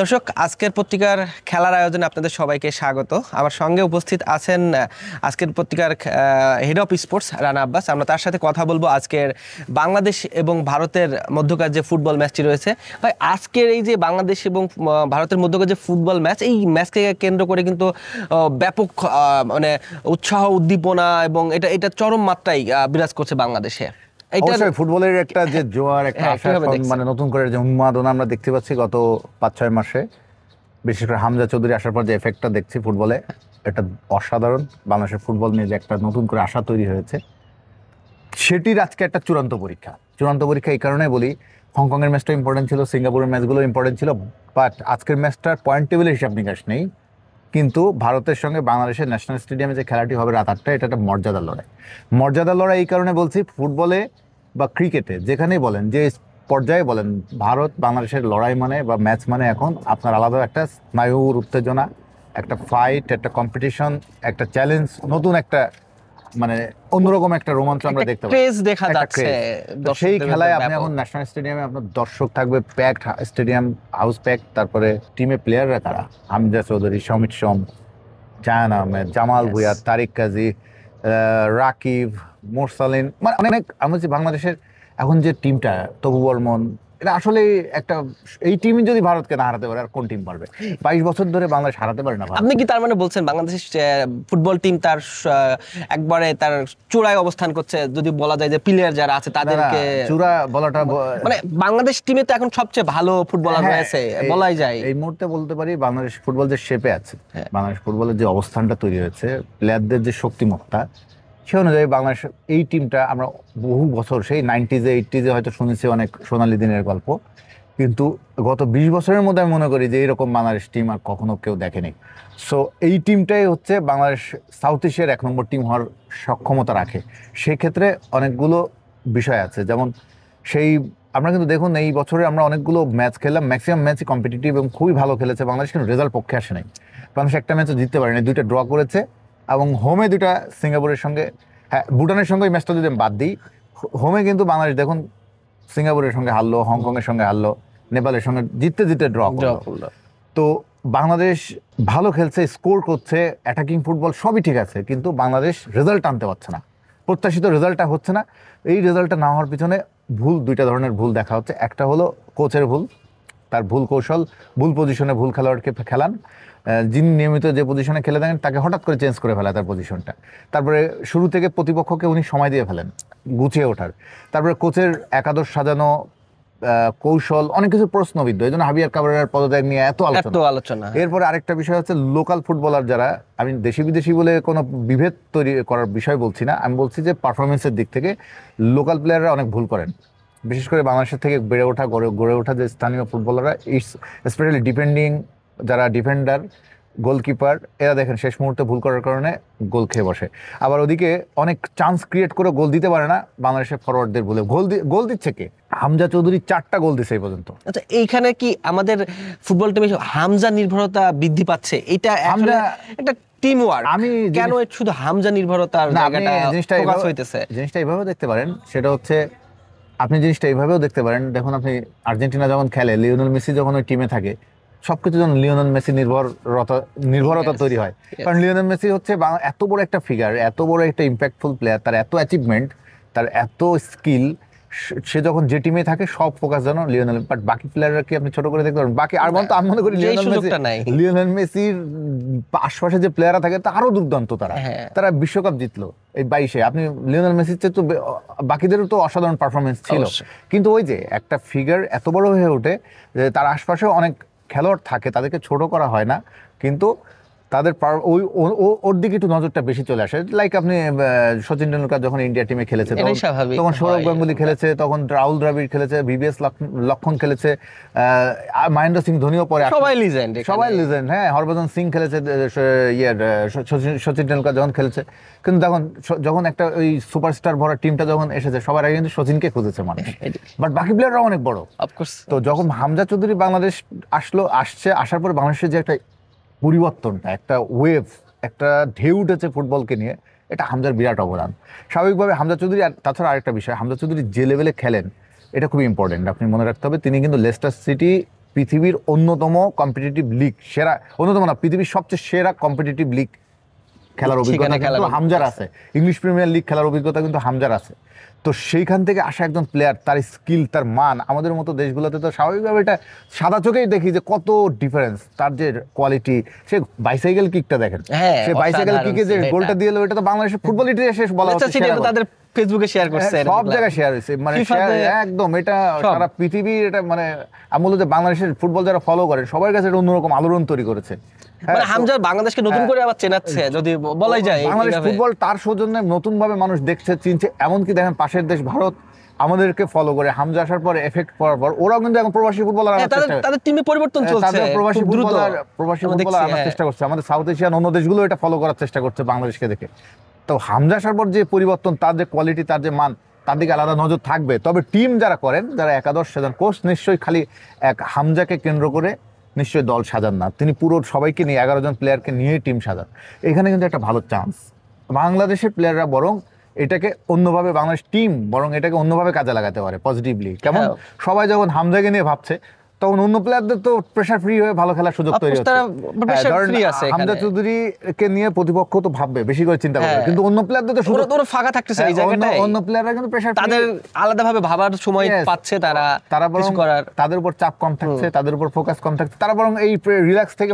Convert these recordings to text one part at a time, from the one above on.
দর্শক, আজকের পত্রিকার খেলার আয়োজনে আপনাদের সবাইকে স্বাগত। আমার সঙ্গে উপস্থিত আছেন আজকের পত্রিকার head of sports Rana Abbas. আমরা তার সাথে কথা বলবো আজকের বাংলাদেশ এবং ভারতের মধ্যকার যে ফুটবল ম্যাচটি রয়েছে। ভাই, আজকের এই যে বাংলাদেশ এবং ভারতের মধ্যকার যে ফুটবল ম্যাচ, এই ম্যাচকে কেন্দ্র করে কিন্তু ব্যাপক মানে উৎসাহ, উদ্দীপনা এবং এটা চরম মাত্রায় বিরাজ করছে বাংলাদেশে। অবশ্যই ফুটবলের একটা যে জোয়ার, একটা আশা, মানে নতুন করে যে উন্মাদনা আমরা দেখতে পাচ্ছি গত 5-6 মাসে, বিশেষ করে হামজা চৌধুরী আসার পর যে এফেক্টটা দেখছি ফুটবলে, এটা অসাধারণ। বাংলাদেশের ফুটবল নিয়ে যে একটা নতুন করে আশা তৈরি হয়েছে, সেটির আজকে একটা চূড়ান্ত পরীক্ষা। এই কারণে বলি, হংকংয়ের ম্যাচটা ইম্পর্টেন্ট ছিল, সিঙ্গাপুরের ম্যাচগুলো ইম্পর্টেন্ট ছিল, বাট আজকের ম্যাচটার পয়েন্ট টেবিলের হিসাব নিকাশ নেই। কিন্তু ভারতের সঙ্গে বাংলাদেশের ন্যাশনাল স্টেডিয়ামে যে খেলাটি হবে রাত 8টায়, এটা একটা মর্যাদার লড়াই। এই কারণে বলছি, ফুটবলে বা ক্রিকেটে যেখানেই বলেন, যে পর্যায়ে বলেন, ভারত বাংলাদেশের লড়াই মানে বা ম্যাচ মানে এখন আপনার আলাদা একটা স্নায়ুর উত্তেজনা, একটা ফাইট, একটা কম্পিটিশন, একটা চ্যালেঞ্জ, নতুন একটা মানে অন্যরকম একটা রোমাঞ্চ আমরা দেখতে পাই, দেখা যাচ্ছে। সেই খেলায় আপনি এখন ন্যাশনাল স্টেডিয়ামে আপনার দর্শক থাকবে, প্যাকড স্টেডিয়াম, হাউস প্যাক। তারপরে টিমে প্লেয়াররা কারা? হামজা চৌধুরী, সমিত সোম, জাহান আহমেদ, জামাল ভুঁইয়া, তারিক কাজী, রাকিব, মোরসালিন, মানে অনেক। আমি বলছি বাংলাদেশের এখন যে টিমটা, তবু বর্মন, এটা আসলে একটা, এই টিমই যদি ভারতকে না হারাতে পারে, আর কোন টিম পারবে? 22 বছর ধরে বাংলাদেশ হারাতে পারে না। আপনি কি তার মানে বলছেন বাংলাদেশের ফুটবল টিম তার একবারে তার চূড়ায় অবস্থান করছে? যদি বলা যায় যে প্লেয়ার যারা আছে তাদেরকে চূড়া বলাটা, মানে বাংলাদেশ টিমে তো এখন সবচেয়ে ভালো ফুটবলার রয়েছে বলাই যায়। এই মুহূর্তে বলতে পারি বাংলাদেশ ফুটবল যে শেপে আছে, বাংলাদেশ ফুটবলের যে অবস্থানটা তৈরি হয়েছে, প্লেয়ারদের যে শক্তিমত্তা, সে অনুযায়ী বাংলাদেশ এই টিমটা আমরা বহু বছর, সেই 90s 80s হয়তো শুনেছি অনেক সোনালী দিনের গল্প, কিন্তু গত 20 বছরের মধ্যে আমি মনে করি যে এইরকম বাংলাদেশ টিম আর কখনো কেউ দেখেনি। সো এই টিমটাই হচ্ছে বাংলাদেশ সাউথ এশিয়ার 1 নম্বর টিম হওয়ার সক্ষমতা রাখে। সেক্ষেত্রে অনেকগুলো বিষয় আছে, যেমন সেই আমরা কিন্তু দেখুন এই বছরে আমরা অনেকগুলো ম্যাচ খেললাম, ম্যাক্সিমাম ম্যাচই কম্পিটিটিভ এবং খুবই ভালো খেলেছে বাংলাদেশ, কিন্তু রেজাল্ট পক্ষে আসে নাই। বাংলাদেশ একটা ম্যাচও জিততে পারেনি, 2টা ড্র করেছে, এবং হোমে 2টা সিঙ্গাপুরের সঙ্গে, হ্যাঁ ভুটানের সঙ্গে এই ম্যাচটা যদি আমি বাদ দিই, হোমে কিন্তু বাংলাদেশ দেখুন সিঙ্গাপুরের সঙ্গে হারলো, হংকংয়ের সঙ্গে হারলো, নেপালের সঙ্গে জিততে ড্র করলো। তো বাংলাদেশ ভালো খেলছে, স্কোর করছে, অ্যাটাকিং ফুটবল সবই ঠিক আছে, কিন্তু বাংলাদেশ রেজাল্ট আনতে পারছে না, প্রত্যাশিত রেজাল্টটা হচ্ছে না। এই রেজাল্টটা না হওয়ার পিছনে ভুল, 2টা ধরনের ভুল দেখা হচ্ছে। একটা হলো কোচের ভুল, তার ভুল কৌশল, ভুল পজিশনে ভুল খেলোয়াড়কে খেলান, যিনি নিয়মিত যে পজিশনে খেলে থাকেন তাকে হঠাৎ করে চেঞ্জ করে ফেলা তার পজিশনটা। তারপরে শুরু থেকে প্রতিপক্ষকে উনি সময় দিয়ে ফেলেন গুছিয়ে ওঠার। তারপরে কোচের একাদশ সাজানো, কৌশল, অনেক কিছু প্রশ্নবিদ্ধ। এই জন্য হাবিয়ার কাবরেরার পদত্যাগ নিয়ে এত আলোচনা। এরপরে আরেকটা বিষয় হচ্ছে লোকাল ফুটবলার যারা, আমি দেশি বিদেশি বলে কোনো বিভেদ তৈরি করার বিষয় বলছি না, আমি বলছি যে পারফরমেন্সের দিক থেকে লোকাল প্লেয়াররা অনেক ভুল করেন। বিশেষ করে বাংলাদেশের থেকে গড়ে ওঠা যে স্থানীয় ফুটবলাররা, স্পেশালি ডিফেন্ডিং যারা ডিফেন্ডার, গোলকিপার, এরা দেখেন শেষ মুহূর্তে ভুল করার কারণে গোল খেয়ে বসে। আবার ওদিকে অনেক চান্স ক্রিয়েট করে গোল দিতে পারে না বাংলাদেশের ফরওয়ার্ডদের ভুলে। গোল দিচ্ছে কে? হামজা চৌধুরী 4টা গোল দিছে এই পর্যন্ত। আচ্ছা, এইখানে কি আমাদের ফুটবল টিমে হামজা নির্ভরতা বৃদ্ধি পাচ্ছে? এটা একটা টিম ওয়ার্ক, আমি কেন শুধু হামজা নির্ভরতার জায়গাটা ফোকাস হইতেছে? জিনিসটা এইভাবে দেখতে পারেন, সেটা হচ্ছে আপনি জিনিসটা এইভাবেও দেখতে পারেন। দেখুন, আপনি আর্জেন্টিনা যখন খেলে, লিওনেল মেসি যখন ওই টিমে থাকে, সবকিছু যখন লিওনেল মেসি নির্ভরতা তৈরি হয়। কারণ লিওনেল মেসি হচ্ছে এত বড় একটা ফিগার, এত বড় একটা ইম্প্যাক্টফুল প্লেয়ার, তার এত অ্যাচিভমেন্ট, তার এত স্কিল, সে যখন যে টিমে থাকে সব ফোকাস যেন লিওনেল। বাট বাকি প্লেয়াররা কি আপনি ছোট করে দেখতে পারেন? বাকি আর বলতো আমি মনে করি লিওনেল মেসির আশপাশে যে প্লেয়াররা থাকে তা আরো দুর্দান্ত। তারা বিশ্বকাপ জিতলো এই 22-এ। আপনি লিওনেল মেসির চেয়ে তো বাকিদেরও তো অসাধারণ পারফরমেন্স ছিল, কিন্তু ওই যে একটা ফিগার এত বড় হয়ে ওঠে যে তার আশপাশেও অনেক খেলোয়াড় থাকে, তাদেরকে ছোট করা হয় না, কিন্তু তাদের ওর দিকে একটু নজরটা বেশি চলে আসে। লাইক আপনি সচিন টেন্ডুলকার যখন ইন্ডিয়া টিমে খেলেছে, তখন সৌরভ গাঙ্গুলি খেলেছে, তখন রাহুল দ্রাবিড় খেলেছে, ভিভিএস লক্ষ্মণ খেলেছে, মহেন্দ্র সিং ধোনিও পরে, সবাই লিজেন্ড। হ্যাঁ, হরভজন সিং খেলেছে, সচিন টেন্ডুলকার যখন খেলেছে। কিন্তু যখন একটা ওই সুপারস্টার ভরা টিমটা যখন এসেছে, সবার আগে কিন্তু সচিনকে খুঁজেছে মানুষ, বাট বাকি প্লেয়াররা অনেক বড়। তো যখন হামজা চৌধুরী বাংলাদেশ আসার পর বাংলাদেশের যে একটা পরিবর্তনটা, একটা ওয়েভ, একটা ঢেউ উঠেছে ফুটবলকে নিয়ে, এটা হামজার বিরাট অবদান। স্বাভাবিকভাবে হামজা চৌধুরী, আর তাছাড়া আরেকটা বিষয়, হামজা চৌধুরী যে লেভেলে খেলেন এটা খুবই ইম্পর্টেন্ট, আপনি মনে রাখতে হবে। তিনি কিন্তু লেস্টার সিটি পৃথিবীর অন্যতম কম্পিটিটিভ লিগ, সেরা অন্যতম না, পৃথিবীর সবচেয়ে সেরা কম্পিটিটিভ লিগ খেলার অভিজ্ঞতা কিন্তু হামজার আছে, ইংলিশ প্রিমিয়ার লিগ খেলার অভিজ্ঞতা কিন্তু হামজার আছে। তো সেইখান থেকে আসা একজন প্লেয়ার, তার স্কিল, তার মান, আমাদের মতো দেশগুলোতে তো স্বাভাবিকভাবে এটা সাদা চোখেই দেখি যে কত ডিফারেন্স, তার যে কোয়ালিটি। সে বাইসাইকেল কিকটা দেখেন, সে বাইসাইকেল কিকে যে গোলটা দিয়ে এলো, এটা তো বাংলাদেশের ফুটবল ইতিহাসে বলা হচ্ছে, তাদের ফেসবুকে শেয়ার করছে, সব জায়গায় শেয়ার হয়েছে, মানে একদম এটা সারা পৃথিবীর, এটা মানে আমি বলবো যে বাংলাদেশের ফুটবল যারা ফলো করে সবার কাছে এটা অন্যরকম আলোড়ন তৈরি করেছে। মানে হামজা বাংলাদেশকে নতুন করে আবার চেনাচ্ছে, যদি বলাই যায়। বাংলাদেশ ফুটবল তার সৌজন্যে নতুন ভাবে মানুষ দেখছে, চিনছে। এমনকি দেখেন পাশের দেশ ভারত আমাদেরকে ফলো করে, হামজা আসার পর এফেক্ট পড়ার পর ওরাও কিন্তু এখন প্রবাসী ফুটবলার আনার চেষ্টা, তাদের টিমে পরিবর্তন চলছে, প্রবাসী ফুটবলার আনার চেষ্টা করছে। আমাদের সাউথ এশিয়ান অন্য দেশগুলো এটা ফলো করার চেষ্টা করছে বাংলাদেশকে দেখে। তো হামজা আসার পর যে পরিবর্তন, তার যে কোয়ালিটি, তার যে মান, তার দিকে আলাদা নজর থাকবে। তবে টিম যারা করেন, যারা একাদশ সাজান, কোচ নিশ্চয়ই খালি এক হামজাকে কেন্দ্র করে নিশ্চয়ই দল সাজান না, তিনি পুরো সবাইকে নিয়ে 11 জন প্লেয়ারকে নিয়ে টিম সাজান। এখানে কিন্তু একটা ভালো চান্স, বাংলাদেশের প্লেয়াররা বরং এটাকে অন্যভাবে, বাংলাদেশ টিম বরং এটাকে অন্যভাবে কাজে লাগাতে পারে পজিটিভলি। কেমন, সবাই যখন হামজাকে নিয়ে ভাবছে, তখন অন্য প্লেয়ারদের তো প্রেসার ফ্রি হয়ে ভালো খেলার সুযোগ তৈরি হচ্ছে। হামজা চৌধুরীকে নিয়ে প্রতিপক্ষ তো ভাববে, বেশি করে চিন্তা করবে, কিন্তু অন্য প্লেয়ারদের তো সুযোগ ফাঁকা থাকতেছে এই জায়গাটায়। অন্য প্লেয়াররা কিন্তু প্রেসার, তাদের আলাদাভাবে ভাবার সময় পাচ্ছে, তারা বরং তাদের উপর চাপ কম থাকছে, তাদের উপর ফোকাস কম থাকছে, তারা বরং এই রিল্যাক্স থেকে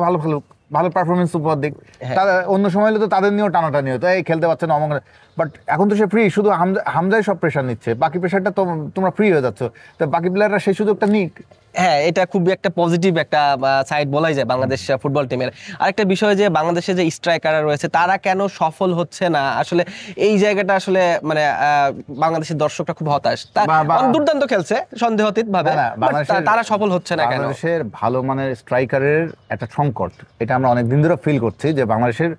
ভালো পারফরমেন্স উপর দিক। তারা অন্য সময় হলে তো তাদের নিয়েও টানাটানি হতো, এই খেলতে পারছে না অমন। বাট এখন তো সে ফ্রি, শুধু হামজাই সব প্রেশার নিচ্ছে, বাকি প্রেশারটা তো তোমরা ফ্রি হয়ে যাচ্ছ, তো বাকি প্লেয়াররা সেই সুযোগটা নিক। হ্যাঁ, এটা খুবই একটা পজিটিভ একটা সাইড বলাই যায় বাংলাদেশ ফুটবল টিমের। আরেকটা বিষয় যে বাংলাদেশে যে স্ট্রাইকাররা রয়েছে তারা কেন সফল হচ্ছে না, আসলে এই জায়গাটা আসলে মানে বাংলাদেশের দর্শকরা খুব হতাশ। দুর্দান্ত খেলছে সন্দেহাতীত ভাবে, তারা সফল হচ্ছে না কেন? বাংলাদেশের ভালো মানের স্ট্রাইকারের একটা সংকট, এটা আমরা অনেকদিন ধরে ফিল করছি, যে বাংলাদেশের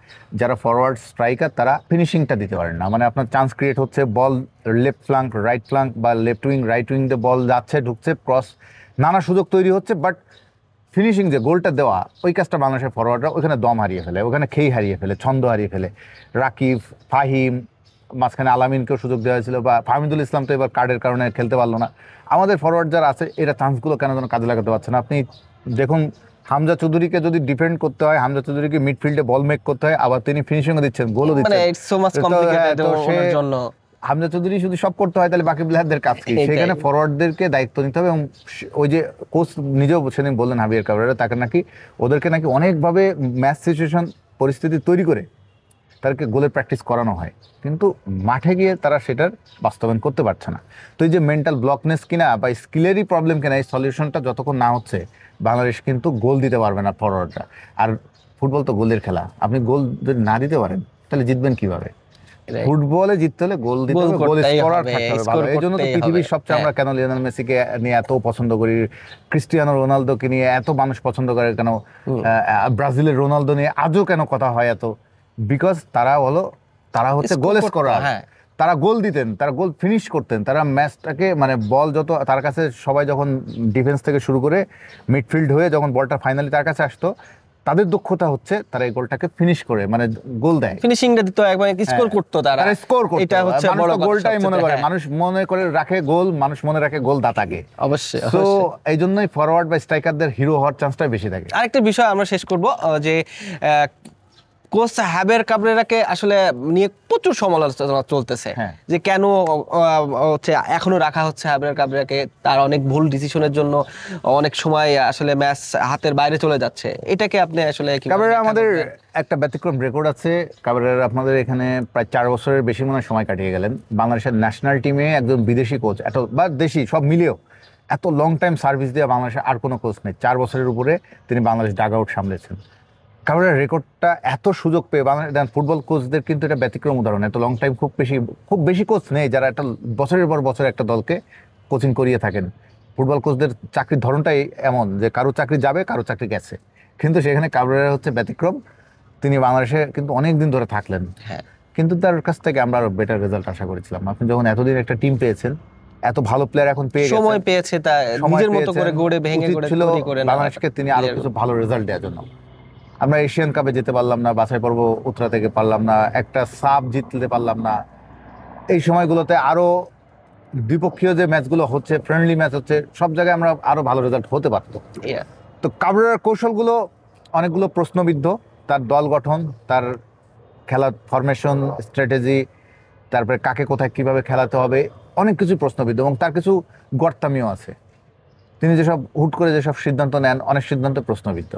যারা ফরওয়ার্ড স্ট্রাইকার তারা ফিনিশিংটা দিতে পারেন না। মানে আপনার চান্স ক্রিয়েট হচ্ছে, বল লেফট ফ্লাঙ্ক, রাইট ফ্লাঙ্ক বা লেফট উইং, রাইট উইং দিয়ে বল যাচ্ছে, ঢুকছে, ক্রস, নানা সুযোগ তৈরি হচ্ছে, বাট ফিনিশিং যে গোলটা দেওয়া, ওই কাজটা বাংলাদেশের ফরওয়ার্ডরা ওখানে দম হারিয়ে ফেলে, ওখানে খেই হারিয়ে ফেলে, ছন্দ হারিয়ে ফেলে। রাকিব, ফাহিম, মাঝখানে আলামিনকেও সুযোগ দেওয়া হয়েছিল, বা ফাহমিদুল ইসলাম তো এবার কার্ডের কারণে খেলতে পারলো না। আমাদের ফরওয়ার্ড যারা আছে এরা চান্সগুলো কেন যেন কাজে লাগাতে পারছে না। আপনি দেখুন, হামজা চৌধুরীকে যদি ডিফেন্ড করতে হয়, হামজা চৌধুরীকে মিডফিল্ডে বল মেক করতে হয়, আবার তিনি ফিনিশিংও দিচ্ছেন, গোলও দিচ্ছেন, হামজা চৌধুরী শুধু সব করতে হয়, তাহলে বাকি প্লেয়ারদের কাজ কি? সেখানে ফরওয়ার্ডদেরকে দায়িত্ব নিতে হবে। এবং ওই যে কোচ নিজেও সেদিন বললেন, হাবিয়ার কাবরেরা, তাকে নাকি ওদেরকে নাকি অনেকভাবে ম্যাচ সিচুয়েশন পরিস্থিতি তৈরি করে তাদেরকে গোলের প্র্যাকটিস করানো হয়, কিন্তু মাঠে গিয়ে তারা সেটার বাস্তবায়ন করতে পারছে না। তো এই যে মেন্টাল ব্লকনেস কিনা বা স্কিলেরই প্রবলেম কিনা, এই সলিউশনটা যতক্ষণ না হচ্ছে বাংলাদেশ কিন্তু গোল দিতে পারবে না ফরওয়ার্ডরা। আর ফুটবল তো গোলের খেলা, আপনি গোল যদি না দিতে পারেন তাহলে জিতবেন কিভাবে? ফুটবলে জিততে হলে গোল দিতে হবে, গোল স্কোরার থাকতে হবে ভালো। এই জন্য তো পৃথিবীর সবচেয়ে আমরা কেন লিওনেল মেসিকে নিয়ে এত পছন্দ করি, ক্রিস্টিয়ানো রোনালদোকে নিয়ে এত মানুষ পছন্দ করে কেন, ব্রাজিলের রোনালদো নিয়ে আজও কেন কথা হয় এত? বিকজ তারা হচ্ছে গোল স্কোরার, তারা গোল দিতেন, তারা গোল ফিনিশ করতেন, তারা ম্যাচটাকে মানে বল যত তার কাছে, সবাই যখন ডিফেন্স থেকে শুরু করে মিডফিল্ড হয়ে যখন বলটা ফাইনালি তার কাছে আসতো, তাদের দক্ষতা হচ্ছে তারা এই গোলটাকে ফিনিশ করে মানে গোল দেয়, ফিনিশিংটা দিত, একবার স্কোর করতে, তারা স্কোর করতে। এটা হচ্ছে বড় গোলটাই মনে করে মানুষ, মনে করে রাখে গোল, মানুষ মনে রাখে গোল দাতাকে অবশ্যই। তো এই জন্যই ফরওয়ার্ড বা স্ট্রাইকারদের হিরো হওয়ার চান্সটা বেশি থাকে। আরেকটা বিষয় আমরা শেষ করব, যে কোচ হাবিয়ার কাবরেরাকে আসলে নিয়ে প্রচুর সমালোচনা চলতেছে, যে কেন হচ্ছে এখনো রাখা হচ্ছে হাবিয়ার কাবরেরাকে, তার অনেক ভুল ডিসিশনের জন্য অনেক সময় আসলে ম্যাচ হাতের বাইরে চলে যাচ্ছে। এটাকে আপনি আসলে কি? কাবরেরা আমাদের একটা ব্যতিক্রম রেকর্ড আছে। কাবরেরা আপনাদের এখানে প্রায় 4 বছরের বেশি মনে সময় কাটিয়ে গেলেন। বাংলাদেশের ন্যাশনাল টিমে একজন বিদেশি কোচ, এত বা দেশি সব মিলিয়েও এত লং টাইম সার্ভিস দেওয়া বাংলাদেশের আর কোনো কোচ নেই। 4 বছরের উপরে তিনি বাংলাদেশ ডাগ আউট সামলেছেন। কাবরেরার রেকর্ডটা, এত সুযোগ পেয়ে বাংলাদেশ ফুটবল কোচদের কিন্তু এটা ব্যতিক্রম উদাহরণ। এত লং টাইম খুব বেশি কোচ নেই যারা একটা বছরের পর বছর একটা দলকে কোচিং করিয়ে থাকেন। ফুটবল কোচদের চাকরির ধরনটাই এমন যে কারো চাকরি যাবে, কারো চাকরি গেছে, কিন্তু সেখানে কাবরেরা হচ্ছে ব্যতিক্রম। তিনি বাংলাদেশে কিন্তু অনেক দিন ধরে থাকলেন, কিন্তু তার কাছ থেকে আমরা আরো বেটার রেজাল্ট আশা করেছিলাম। আপনি যখন এতদিন একটা টিম পেয়েছেন, এত ভালো প্লেয়ার এখন পেয়ে গেছেন, সময় পেয়েছে, তা নিজের মতো করে গড়ে ভেঙে গড়ে বাংলাদেশকে তিনি আরো কিছু ভালো রেজাল্ট দেওয়ার জন্য। আমরা এশিয়ান কাপে যেতে পারলাম না, বাছাই পর্ব উত্তরা থেকে পারলাম না, একটা সাব জিততে পারলাম না। এই সময়গুলোতে আরো দ্বিপক্ষীয় যে ম্যাচগুলো হচ্ছে, ফ্রেন্ডলি ম্যাচ হচ্ছে, সব জায়গায় আমরা আরো ভালো রেজাল্ট হতে পারতো। Yeah. তো কাবরেরার কৌশলগুলো অনেকগুলো প্রশ্নবিদ্ধ, তার দল গঠন, তার খেলার ফরমেশন, স্ট্র্যাটেজি, তারপরে কাকে কোথায় কিভাবে খেলাতে হবে, অনেক কিছু প্রশ্নবিদ্ধ, এবং তার কিছু গর্তামিও আছে। তিনি যেসব হুট করে যেসব সিদ্ধান্ত নেন, অনেক সিদ্ধান্ত প্রশ্নবিদ্ধ।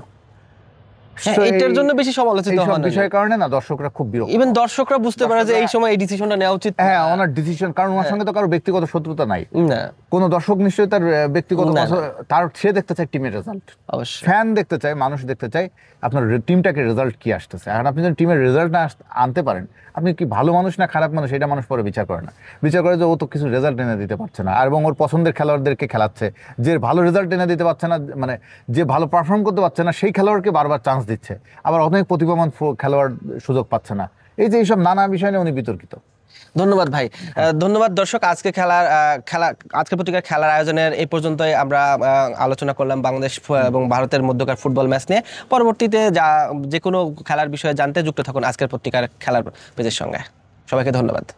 হ্যাঁ, So এটার এই- জন্য বেশি সমালোচিত এইসব হন বিষয়ের কারণে না দর্শকরা খুব বিরক্ত। ইভেন দর্শকরা বুঝতে পারে যে এই দর্শকরা- সময় এই ডিসিশনটা নেওয়া উচিত হ্যাঁ, ওনার ডিসিশন, কারণ ওনার সঙ্গে তো কারো ব্যক্তিগত শত্রুতা নাই। না, কোনো দর্শক নিশ্চয়ই তার ব্যক্তিগত না, তার সে দেখতে চায় টিমের রেজাল্ট, অবশ্যই। ফ্যান দেখতে চায়, মানুষ দেখতে চায় আপনার টিমটাকে রেজাল্ট কি আসতেছে। এখন আপনি যদি টিমের রেজাল্ট না আনতে পারেন, আপনি কি ভালো মানুষ না খারাপ মানুষ, এটা মানুষ পরে বিচার করে না। বিচার করে যে ও তো কিছু রেজাল্ট এনে দিতে পারছে না, আর এবং ওর পছন্দের খেলোয়াড়দেরকে খেলাচ্ছে, যে ভালো রেজাল্ট এনে দিতে পারছে না, মানে যে ভালো পারফর্ম করতে পারছে না, সেই খেলোয়াড়কে বারবার চান্স দিচ্ছে, আবার অনেক প্রতিভাবান খেলোয়াড় সুযোগ পাচ্ছে না। এই যে এইসব নানা বিষয় নিয়ে উনি বিতর্কিত। ধন্যবাদ ভাই। ধন্যবাদ দর্শক। আজকে আজকের পত্রিকার খেলার আয়োজনের এই পর্যন্তই আমরা আলোচনা করলাম বাংলাদেশ এবং ভারতের মধ্যকার ফুটবল ম্যাচ নিয়ে। পরবর্তীতে যে কোনো খেলার বিষয়ে জানতে যুক্ত থাকুন আজকের পত্রিকার খেলার পেজের সঙ্গে। সবাইকে ধন্যবাদ।